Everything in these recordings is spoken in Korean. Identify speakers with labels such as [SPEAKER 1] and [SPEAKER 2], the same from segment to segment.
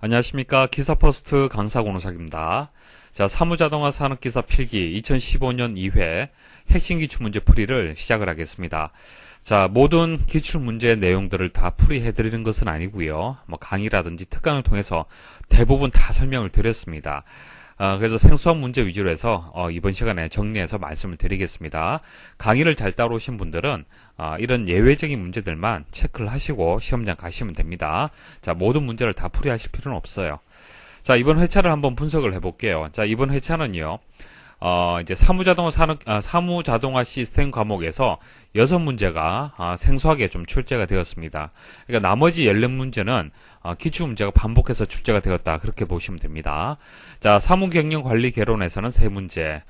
[SPEAKER 1] 안녕하십니까. 기사퍼스트 강사 권호석입니다. 자, 사무자동화 산업기사 필기 2015년 2회 핵심 기출문제 풀이를 시작을 하겠습니다. 자, 모든 기출문제 내용들을 다 풀이해드리는 것은 아니고요. 뭐 강의라든지 특강을 통해서 대부분 다 설명을 드렸습니다. 그래서 생소한 문제 위주로 해서 이번 시간에 정리해서 말씀을 드리겠습니다. 강의를 잘 따라오신 분들은 이런 예외적인 문제들만 체크를 하시고 시험장 가시면 됩니다. 자, 모든 문제를 다 풀이하실 필요는 없어요. 자, 이번 회차를 한번 분석을 해볼게요. 자, 이번 회차는요. 이제 사무자동화 시스템 과목에서 6문제가 생소하게 좀 출제가 되었습니다. 그러니까 나머지 14문제는 기출문제가 반복해서 출제가 되었다. 그렇게 보시면 됩니다. 자, 사무경영관리 개론에서는 3문제,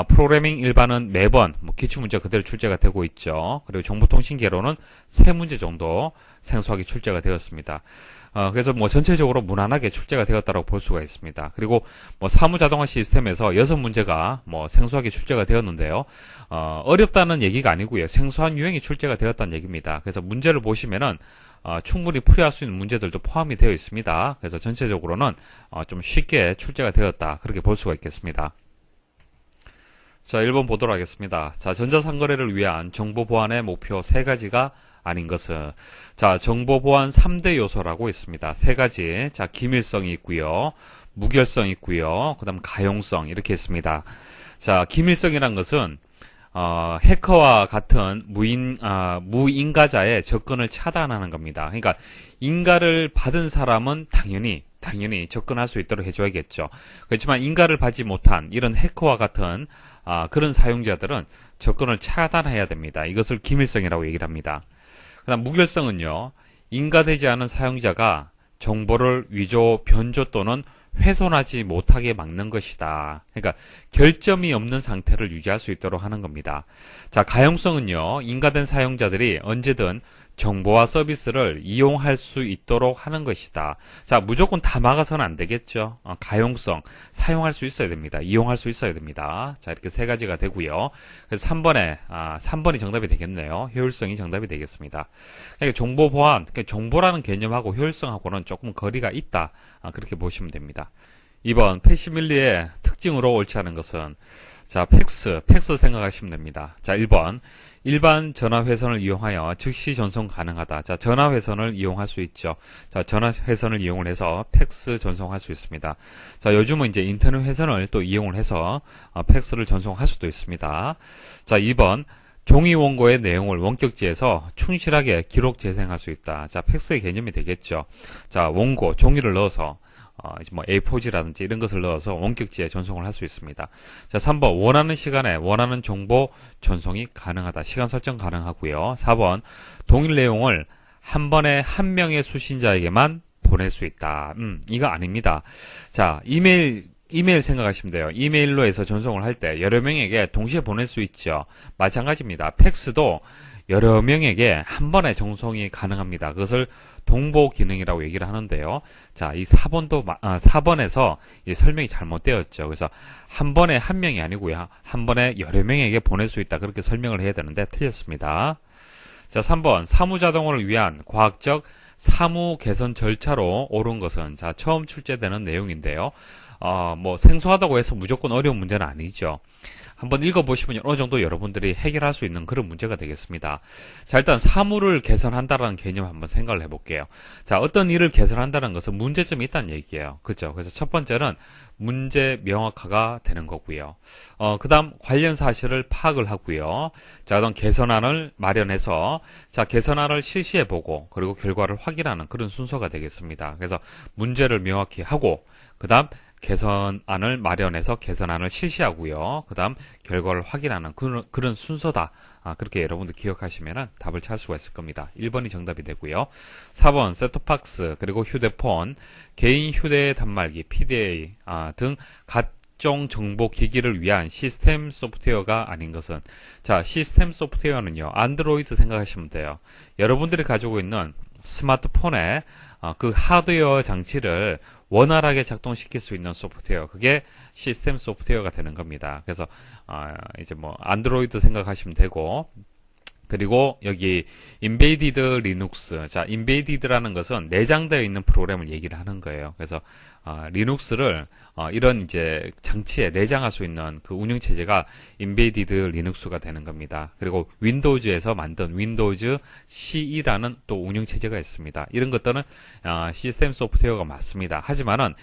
[SPEAKER 1] 프로그래밍 일반은 매번 기출문제 그대로 출제가 되고 있죠. 그리고 정보통신 개론은 3문제 정도 생소하게 출제가 되었습니다. 그래서 전체적으로 무난하게 출제가 되었다고 볼 수가 있습니다. 그리고 사무자동화 시스템에서 6문제가 생소하게 출제가 되었는데요. 어렵다는 얘기가 아니고요. 생소한 유형이 출제가 되었다는 얘기입니다. 그래서 문제를 보시면은 충분히 풀이할 수 있는 문제들도 포함이 되어 있습니다. 그래서 전체적으로는 좀 쉽게 출제가 되었다. 그렇게 볼 수가 있겠습니다. 자, 1번 보도록 하겠습니다. 자, 전자상거래를 위한 정보 보안의 목표 3가지가 아닌 것은, 자, 정보 보안 3대 요소라고 있습니다. 3가지. 자, 기밀성이 있고요. 무결성이 있고요. 그 다음 가용성 이렇게 있습니다. 자, 기밀성이란 것은 해커와 같은 무인가자의 접근을 차단하는 겁니다. 그러니까 인가를 받은 사람은 당연히 접근할 수 있도록 해줘야겠죠. 그렇지만 인가를 받지 못한 이런 해커와 같은 그런 사용자들은 접근을 차단해야 됩니다. 이것을 기밀성이라고 얘기를 합니다. 그다음 무결성은요, 인가되지 않은 사용자가 정보를 위조, 변조 또는 훼손하지 못하게 막는 것이다. 그러니까 결점이 없는 상태를 유지할 수 있도록 하는 겁니다. 자, 가용성은요, 인가된 사용자들이 언제든 정보와 서비스를 이용할 수 있도록 하는 것이다. 자, 무조건 다 막아서는 안 되겠죠. 가용성, 사용할 수 있어야 됩니다. 이용할 수 있어야 됩니다. 자, 이렇게 3가지가 되고요. 그래서 3번이 정답이 되겠네요. 효율성이 정답이 되겠습니다. 그러니까 정보 보안, 정보라는 개념하고 효율성하고는 조금 거리가 있다. 그렇게 보시면 됩니다. 2번, 패시밀리의 특징으로 옳지 않은 것은, 자, 팩스 생각하시면 됩니다. 자, 1번, 일반 전화회선을 이용하여 즉시 전송 가능하다. 자, 전화회선을 이용할 수 있죠. 자, 전화회선을 이용을 해서 팩스 전송할 수 있습니다. 자, 요즘은 이제 인터넷 회선을 또 이용을 해서 팩스를 전송할 수도 있습니다. 자, 2번, 종이 원고의 내용을 원격지에서 충실하게 기록 재생할 수 있다. 자, 팩스의 개념이 되겠죠. 자, 원고, 종이를 넣어서 이제 A4지라든지 이런 것을 넣어서 원격지에 전송을 할 수 있습니다. 자, 3번, 원하는 시간에 원하는 정보 전송이 가능하다. 시간 설정 가능하고요. 4번, 동일 내용을 한 번에 한 명의 수신자에게만 보낼 수 있다. 이거 아닙니다. 자, 이메일 생각하시면 돼요. 이메일로 해서 전송을 할 때 여러 명에게 동시에 보낼 수 있죠. 마찬가지입니다. 팩스도 여러 명에게 한 번에 전송이 가능합니다. 그것을 동보 기능이라고 얘기를 하는데요. 자, 이 4번에서 이 설명이 잘못되었죠. 그래서 한 번에 한 명이 아니고요. 한 번에 여러 명에게 보낼 수 있다. 그렇게 설명을 해야 되는데 틀렸습니다. 자, 3번, 사무자동화를 위한 과학적 사무 개선 절차로 옳은 것은, 자, 처음 출제되는 내용인데요. 생소하다고 해서 무조건 어려운 문제는 아니죠. 한번 읽어보시면 어느 정도 여러분들이 해결할 수 있는 그런 문제가 되겠습니다. 자, 일단 사무를 개선한다는 개념 한번 생각을 해볼게요. 자, 어떤 일을 개선한다는 것은 문제점이 있다는 얘기예요. 그죠? 그래서 첫 번째는 문제 명확화가 되는 거고요. 그 다음 관련 사실을 파악을 하고요. 자, 그다음 개선안을 마련해서, 자, 개선안을 실시해보고, 그리고 결과를 확인하는 그런 순서가 되겠습니다. 그래서 문제를 명확히 하고, 그 다음 개선안을 마련해서 개선안을 실시하고요. 그 다음 결과를 확인하는 그런 순서다. 그렇게 여러분들 기억하시면 답을 찾을 수가 있을 겁니다. 1번이 정답이 되고요. 4번 셋톱박스 그리고 휴대폰, 개인 휴대 단말기, PDA 등 각종 정보 기기를 위한 시스템 소프트웨어가 아닌 것은, 자, 시스템 소프트웨어는요, 안드로이드 생각하시면 돼요. 여러분들이 가지고 있는 스마트폰에 그 하드웨어 장치를 원활하게 작동시킬 수 있는 소프트웨어, 그게 시스템 소프트웨어가 되는 겁니다. 그래서 이제 안드로이드 생각하시면 되고, 그리고 여기 embedded Linux. 자, embedded라는 것은 내장되어 있는 프로그램을 얘기를 하는 거예요. 그래서 리눅스를 이런 이제 장치에 내장할 수 있는 그 운영 체제가 embedded Linux가 되는 겁니다. 그리고 윈도우즈에서 만든 윈도우즈 CE라는 또 운영 체제가 있습니다. 이런 것들은 시스템 소프트웨어가 맞습니다. 하지만은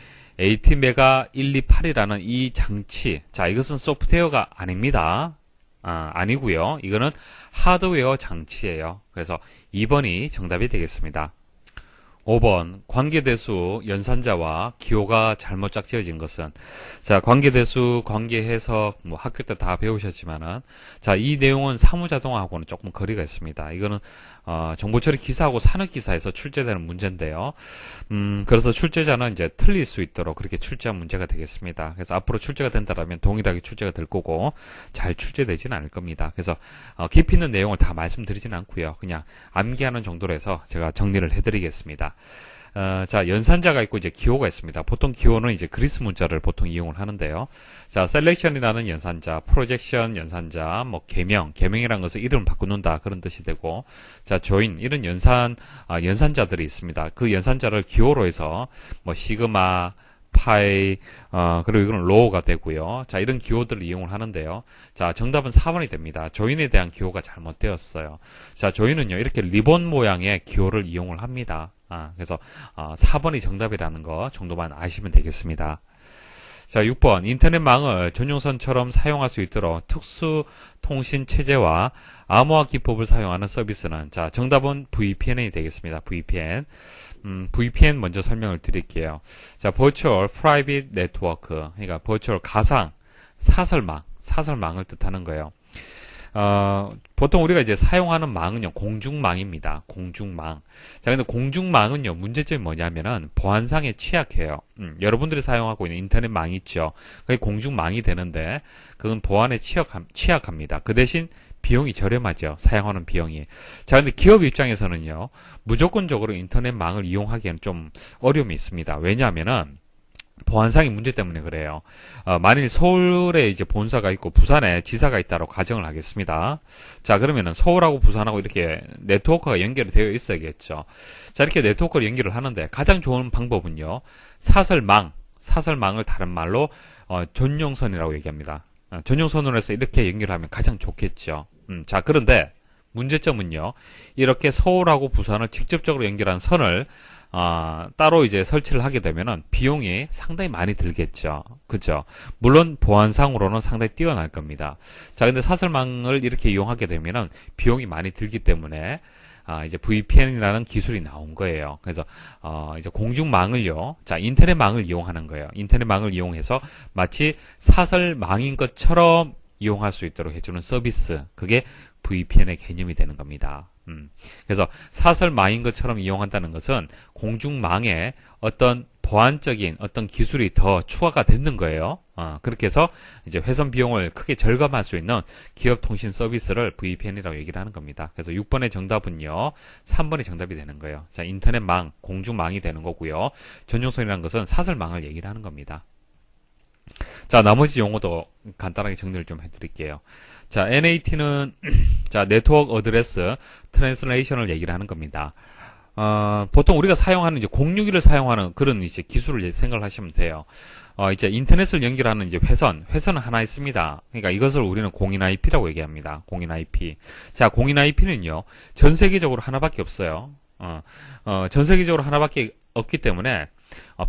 [SPEAKER 1] ATmega 128이라는 이 장치, 자, 이것은 소프트웨어가 아닙니다. 아니고요. 이거는 하드웨어 장치예요. 그래서 2번이 정답이 되겠습니다. 5번 관계대수 연산자와 기호가 잘못 짝지어진 것은, 자, 관계대수 관계해석 뭐 학교 때 다 배우셨지만은, 자, 이 내용은 사무자동화하고는 조금 거리가 있습니다. 이거는 정보처리 기사하고 산업기사에서 출제되는 문제인데요. 그래서 출제자는 이제 틀릴 수 있도록 그렇게 출제한 문제가 되겠습니다. 그래서 앞으로 출제가 된다면 동일하게 출제가 될 거고 잘 출제되지는 않을 겁니다. 그래서 깊이 있는 내용을 다 말씀드리지는 않고요. 그냥 암기하는 정도로 해서 제가 정리를 해드리겠습니다. 자, 연산자가 있고 이제 기호가 있습니다. 보통 기호는 이제 그리스 문자를 보통 이용을 하는데요. 자, 셀렉션이라는 연산자, 프로젝션 연산자, 뭐 개명이라는 것은 이름을 바꾸는다 그런 뜻이 되고, 자, 조인 이런 연산자들이 있습니다. 그 연산자를 기호로 해서 뭐 시그마, 파이, 그리고 이거는 로우가 되고요. 자, 이런 기호들을 이용을 하는데요. 자, 정답은 4번이 됩니다. 조인에 대한 기호가 잘못되었어요. 자, 조인은요, 이렇게 리본 모양의 기호를 이용을 합니다. 그래서 4번이 정답이라는 거 정도만 아시면 되겠습니다. 자, 6번 인터넷망을 전용선처럼 사용할 수 있도록 특수통신체제와 암호화 기법을 사용하는 서비스는, 자, 정답은 VPN이 되겠습니다. VPN. VPN 먼저 설명을 드릴게요. 자, Virtual Private Network, 그러니까 Virtual 가상 사설망을 뜻하는 거예요. 보통 우리가 이제 사용하는 망은요, 공중망입니다. 공중망. 자, 근데 공중망은요, 문제점이 뭐냐면은, 보안상에 취약해요. 여러분들이 사용하고 있는 인터넷망 있죠. 그게 공중망이 되는데, 그건 보안에 취약합니다. 그 대신 비용이 저렴하죠. 사용하는 비용이. 자, 근데 기업 입장에서는요, 무조건적으로 인터넷망을 이용하기에는 좀 어려움이 있습니다. 왜냐하면은, 보안상의 문제 때문에 그래요. 만일 서울에 이제 본사가 있고 부산에 지사가 있다고 가정을 하겠습니다. 자, 그러면은 서울하고 부산하고 이렇게 네트워크가 연결이 되어 있어야겠죠. 자, 이렇게 네트워크를 연결을 하는데 가장 좋은 방법은요, 사설망을 다른 말로 전용선이라고 얘기합니다. 전용선으로 해서 이렇게 연결하면 가장 좋겠죠. 자, 그런데 문제점은요, 이렇게 서울하고 부산을 직접적으로 연결한 선을 따로 이제 설치를 하게 되면은 비용이 상당히 많이 들겠죠. 그죠? 물론 보안상으로는 상당히 뛰어날 겁니다. 자, 근데 사설망을 이렇게 이용하게 되면은 비용이 많이 들기 때문에 이제 VPN이라는 기술이 나온 거예요. 그래서 이제 공중망을요, 자, 인터넷망을 이용하는 거예요. 인터넷망을 이용해서 마치 사설망인 것처럼 이용할 수 있도록 해주는 서비스, 그게 VPN의 개념이 되는 겁니다. 그래서 사설망인 것처럼 이용한다는 것은 공중망에 어떤 보안적인 어떤 기술이 더 추가가 됐는 거예요. 그렇게 해서 이제 회선 비용을 크게 절감할 수 있는 기업 통신 서비스를 VPN이라고 얘기를 하는 겁니다. 그래서 6번의 정답은요, 3번이 정답이 되는 거예요. 자, 인터넷망, 공중망이 되는 거고요. 전용선이라는 것은 사설망을 얘기를 하는 겁니다. 자, 나머지 용어도 간단하게 정리를 좀 해드릴게요. 자, NAT는 자, 네트워크 어드레스 트랜슬레이션을 얘기를 하는 겁니다. 보통 우리가 사용하는 이제 061을 사용하는 그런 이제 기술을 생각을 하시면 돼요. 이제 인터넷을 연결하는 이제 회선은 하나 있습니다. 그러니까 이것을 우리는 공인 IP라고 얘기합니다. 공인 IP. 자, 공인 IP는요, 전 세계적으로 하나밖에 없어요. 전 세계적으로 하나밖에 없기 때문에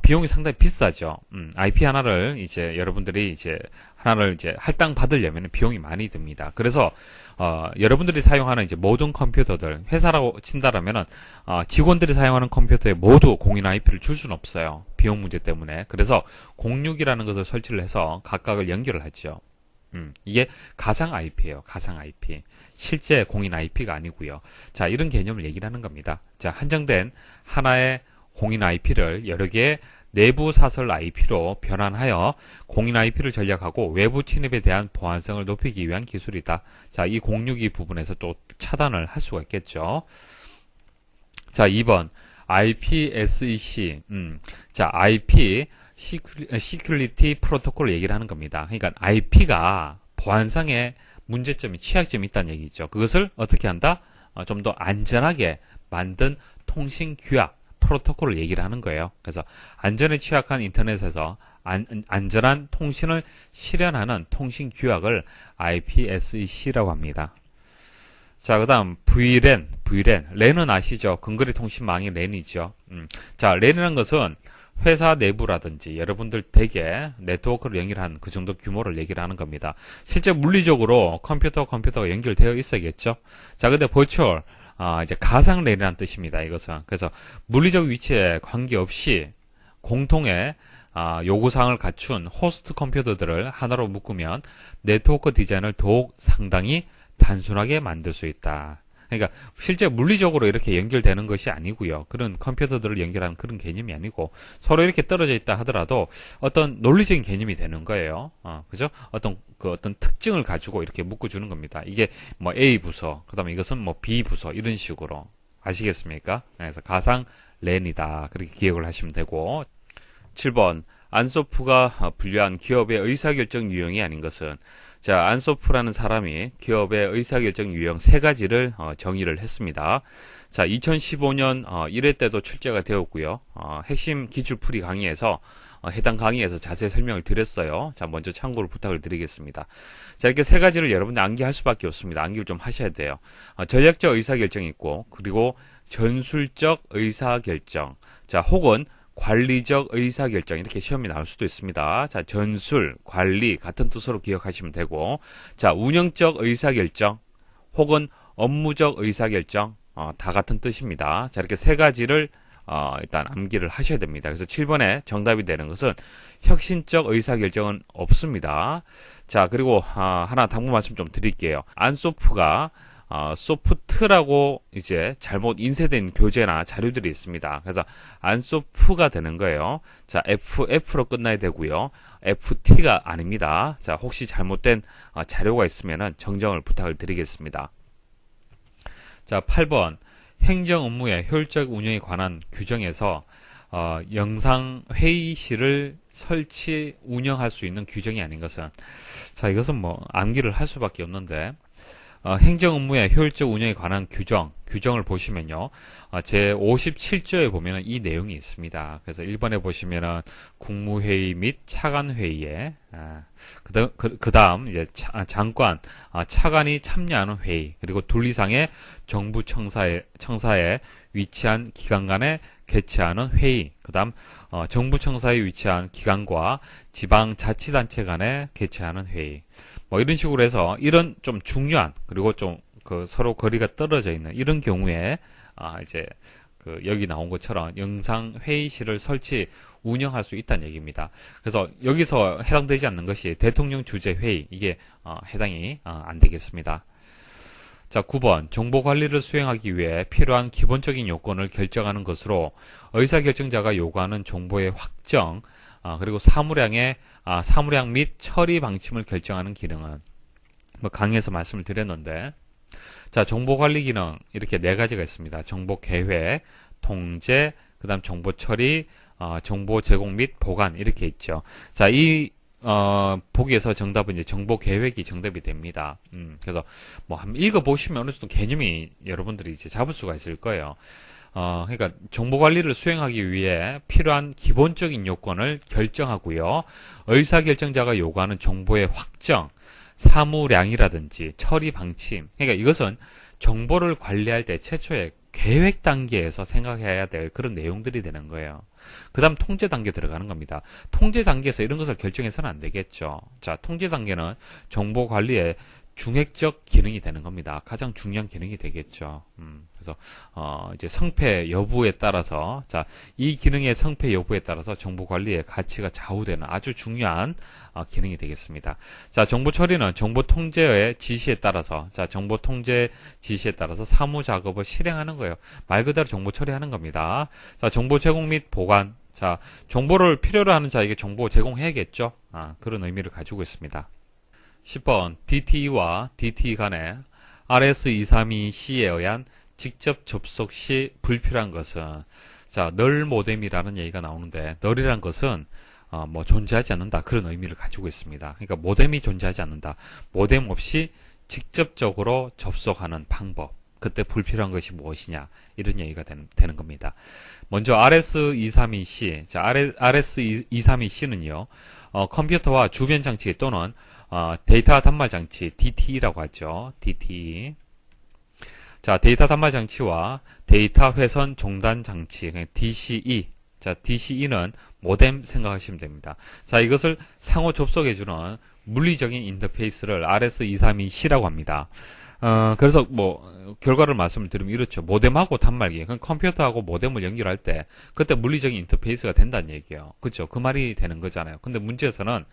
[SPEAKER 1] 비용이 상당히 비싸죠. IP 하나를 이제 여러분들이 이제 하나를 이제 할당 받으려면 비용이 많이 듭니다. 그래서 여러분들이 사용하는 이제 모든 컴퓨터들, 회사라고 친다라면은 직원들이 사용하는 컴퓨터에 모두 공인 IP를 줄 수는 없어요. 비용 문제 때문에. 그래서 06이라는 것을 설치를 해서 각각을 연결을 하죠. 이게 가상 IP예요. 가상 IP. 실제 공인 IP가 아니고요. 자, 이런 개념을 얘기를 하는 겁니다. 자, 한정된 하나의 공인 IP를 여러 개의 내부 사설 IP로 변환하여 공인 IP를 전략하고 외부 침입에 대한 보안성을 높이기 위한 기술이다. 자, 이 062 부분에서 또 차단을 할 수가 있겠죠. 자, 2번 IPSEC. 자, IP 시큐리티 프로토콜을 얘기를 하는 겁니다. 그러니까 IP가 보안상에 문제점이 취약점이 있다는 얘기죠. 그것을 어떻게 한다? 좀 더 안전하게 만든 통신 규약 프로토콜을 얘기를 하는 거예요. 그래서 안전에 취약한 인터넷에서 안전한 통신을 실현하는 통신 규약을 IPSec라고 합니다. 자, 그 다음 VLAN. 랜은 아시죠? 근거리 통신망이 랜이죠. 자, 랜이라는 것은 회사 내부라든지 여러분들 댁에 네트워크를 연결한 그 정도 규모를 얘기를 하는 겁니다. 실제 물리적으로 컴퓨터가 연결되어 있어야겠죠. 자, 근데 버추얼, 이제 가상 랜이라는 뜻입니다. 이것은. 그래서 물리적 위치에 관계없이 공통의 요구사항을 갖춘 호스트 컴퓨터들을 하나로 묶으면 네트워크 디자인을 더욱 상당히 단순하게 만들 수 있다. 그러니까 실제 물리적으로 이렇게 연결되는 것이 아니고요. 그런 컴퓨터들을 연결하는 그런 개념이 아니고 서로 이렇게 떨어져 있다 하더라도 어떤 논리적인 개념이 되는 거예요. 그죠? 어떤 특징을 가지고 이렇게 묶어주는 겁니다. 이게 뭐 A 부서, 그다음에 이것은 뭐 B 부서 이런 식으로 아시겠습니까? 그래서 가상 랜이다. 그렇게 기억을 하시면 되고 7번 안소프가 분류한 기업의 의사결정 유형이 아닌 것은 자, 안소프라는 사람이 기업의 의사결정 유형 3가지를 정의를 했습니다. 자, 2015년 1회 때도 출제가 되었고요. 핵심 기출풀이 강의에서 해당 강의에서 자세히 설명을 드렸어요. 자, 먼저 참고를 부탁을 드리겠습니다. 자, 이렇게 3가지를 여러분들 암기할 수밖에 없습니다. 암기를 좀 하셔야 돼요. 전략적 의사결정이 있고, 그리고 전술적 의사결정, 자, 혹은 관리적 의사결정 이렇게 시험이 나올 수도 있습니다. 자, 전술, 관리 같은 뜻으로 기억하시면 되고 자, 운영적 의사결정 혹은 업무적 의사결정 다 같은 뜻입니다. 자, 이렇게 3가지를 일단 암기를 하셔야 됩니다. 그래서 7번에 정답이 되는 것은 혁신적 의사결정은 없습니다. 자, 그리고 하나 당부 말씀 좀 드릴게요. 안소프가 소프트라고 이제 잘못 인쇄된 교재나 자료들이 있습니다. 그래서 안소프가 되는 거예요. 자, FF로 끝나야 되고요. FT가 아닙니다. 자, 혹시 잘못된 자료가 있으면 정정을 부탁을 드리겠습니다. 자, 8번 행정 업무의 효율적 운영에 관한 규정에서 영상 회의실을 설치 운영할 수 있는 규정이 아닌 것은 자, 이것은 뭐 암기를 할 수밖에 없는데 행정 업무의 효율적 운영에 관한 규정을 보시면요. 제 57조에 보면은 이 내용이 있습니다. 그래서 1번에 보시면은 국무회의 및 차관회의에, 그 다음 이제 차관이 참여하는 회의, 그리고 둘 이상의 정부 청사에 위치한 기관 간에 개최하는 회의, 그 다음 정부 청사에 위치한 기관과 지방자치단체 간에 개최하는 회의, 뭐 이런 식으로 해서 이런 좀 중요한 그리고 좀 서로 거리가 떨어져 있는 이런 경우에 이제 여기 나온 것처럼 영상 회의실을 설치 운영할 수 있다는 얘기입니다. 그래서 여기서 해당되지 않는 것이 대통령 주재 회의 이게 해당이 안 되겠습니다. 자, 9번 정보 관리를 수행하기 위해 필요한 기본적인 요건을 결정하는 것으로 의사결정자가 요구하는 정보의 확정 그리고 사무량 및 처리 방침을 결정하는 기능은 뭐 강의에서 말씀을 드렸는데 자, 정보 관리 기능 이렇게 4가지가 있습니다. 정보 계획, 통제, 그 다음 정보 처리, 정보 제공 및 보관 이렇게 있죠. 자, 이 보기에서 정답은 이제 정보 계획이 정답이 됩니다. 그래서 뭐 한번 읽어보시면 어느 정도 개념이 여러분들이 이제 잡을 수가 있을 거예요. 그러니까 정보 관리를 수행하기 위해 필요한 기본적인 요건을 결정하고요. 의사결정자가 요구하는 정보의 확정, 사무량이라든지 처리 방침. 그러니까 이것은 정보를 관리할 때 최초의 계획 단계에서 생각해야 될 그런 내용들이 되는 거예요. 그 다음 통제 단계 들어가는 겁니다. 통제 단계에서 이런 것을 결정해서는 안 되겠죠. 자, 통제 단계는 정보 관리의 중핵적 기능이 되는 겁니다. 가장 중요한 기능이 되겠죠. 그래서 이제 성패 여부에 따라서 이 기능의 성패 여부에 따라서 정보 관리의 가치가 좌우되는 아주 중요한 기능이 되겠습니다. 자, 정보 처리는 정보 통제의 지시에 따라서 정보 통제 지시에 따라서 사무 작업을 실행하는 거예요. 말 그대로 정보 처리하는 겁니다. 자, 정보 제공 및 보관. 자, 정보를 필요로 하는 자에게 정보 제공해야겠죠. 그런 의미를 가지고 있습니다. 10번 DTE와 DTE 간에 RS232C에 의한 직접 접속 시 불필요한 것은 자, 널 모뎀이라는 얘기가 나오는데 널이란 것은 뭐 존재하지 않는다 그런 의미를 가지고 있습니다. 그러니까 모뎀이 존재하지 않는다. 모뎀 없이 직접적으로 접속하는 방법. 그때 불필요한 것이 무엇이냐. 이런 얘기가 되는 겁니다. 먼저 RS232C. 자, RS232C는요, 컴퓨터와 주변 장치 또는 데이터 단말 장치, DTE라고 하죠. DTE. 자, 데이터 단말 장치와 데이터 회선 종단 장치, DCE. 자, DCE는 모뎀 생각하시면 됩니다. 자, 이것을 상호 접속해주는 물리적인 인터페이스를 RS232C라고 합니다. 그래서 결과를 말씀을 드리면 이렇죠. 모뎀하고 단말기, 컴퓨터하고 모뎀을 연결할 때, 그때 물리적인 인터페이스가 된다는 얘기예요. 그렇죠? 그 말이 되는 거잖아요. 근데 문제에서는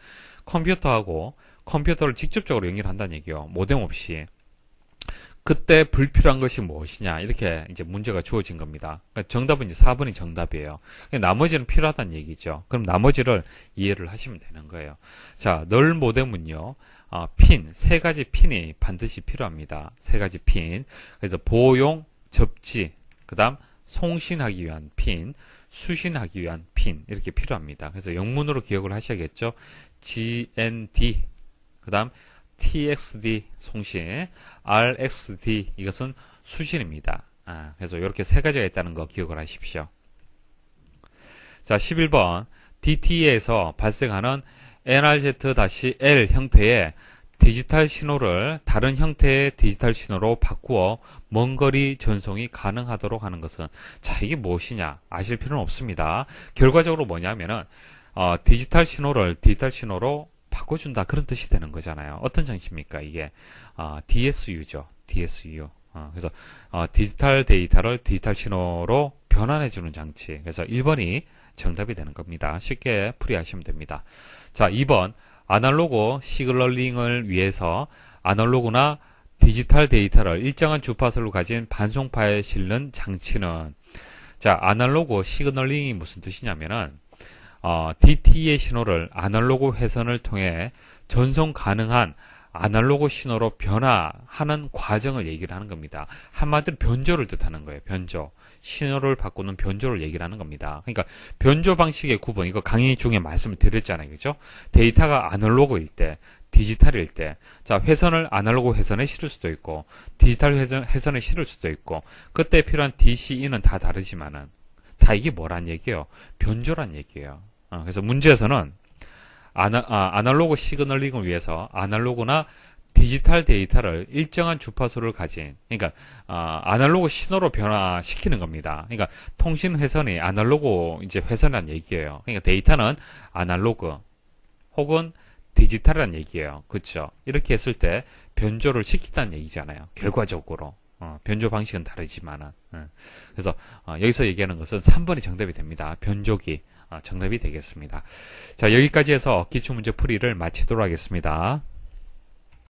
[SPEAKER 1] 컴퓨터하고 컴퓨터를 직접적으로 연결한다는 얘기예요. 모뎀 없이. 그때 불필요한 것이 무엇이냐, 이렇게 이제 문제가 주어진 겁니다. 그러니까 정답은 이제 4번이 정답이에요. 나머지는 필요하다는 얘기죠. 그럼 나머지를 이해를 하시면 되는 거예요. 자, 널 모뎀은요, 세 가지 핀이 반드시 필요합니다. 세 가지 핀. 그래서 보호용, 접지, 그 다음 송신하기 위한 핀, 수신하기 위한 핀, 이렇게 필요합니다. 그래서 영문으로 기억을 하셔야겠죠. GND, 그 다음 TXD 송신, RXD 이것은 수신입니다. 그래서 이렇게 세 가지가 있다는 거 기억을 하십시오. 자, 11번 DTE에서 발생하는 NRZ-L 형태의 디지털 신호를 다른 형태의 디지털 신호로 바꾸어 먼 거리 전송이 가능하도록 하는 것은, 자, 이게 무엇이냐 아실 필요는 없습니다. 결과적으로 뭐냐면은 디지털 신호를 디지털 신호로 바꿔준다, 그런 뜻이 되는 거잖아요. 어떤 장치입니까? 이게 DSU죠. DSU. 그래서 디지털 데이터를 디지털 신호로 변환해주는 장치. 그래서 1번이 정답이 되는 겁니다. 쉽게 풀이하시면 됩니다. 자, 2번 아날로그 시그널링을 위해서 아날로그나 디지털 데이터를 일정한 주파수를 가진 반송파에 실는 장치는, 자, 아날로그 시그널링이 무슨 뜻이냐면은 DT의 신호를 아날로그 회선을 통해 전송 가능한 아날로그 신호로 변화하는 과정을 얘기를 하는 겁니다. 한마디로 변조를 뜻하는 거예요. 변조. 신호를 바꾸는 변조를 얘기를 하는 겁니다. 그러니까 변조 방식의 구분, 이거 강의 중에 말씀을 드렸잖아요. 그죠? 데이터가 아날로그일 때, 디지털일 때, 자, 회선을 아날로그 회선에 실을 수도 있고, 디지털 회선에 실을 수도 있고, 그때 필요한 DCE는 다 다르지만은, 다 이게 뭐란 얘기예요? 변조란 얘기예요. 그래서 문제에서는 아날로그 시그널링을 위해서 아날로그나 디지털 데이터를 일정한 주파수를 가진, 그러니까 아날로그 신호로 변화시키는 겁니다. 그러니까 통신 회선이 아날로그 이제 회선이란 얘기예요. 그러니까 데이터는 아날로그 혹은 디지털이란 얘기예요. 그렇죠? 이렇게 했을 때 변조를 시킨다는 얘기잖아요. 결과적으로. 변조 방식은 다르지만은. 그래서 여기서 얘기하는 것은 3번이 정답이 됩니다. 변조기. 정답이 되겠습니다. 자, 여기까지 해서 기출문제 풀이를 마치도록 하겠습니다.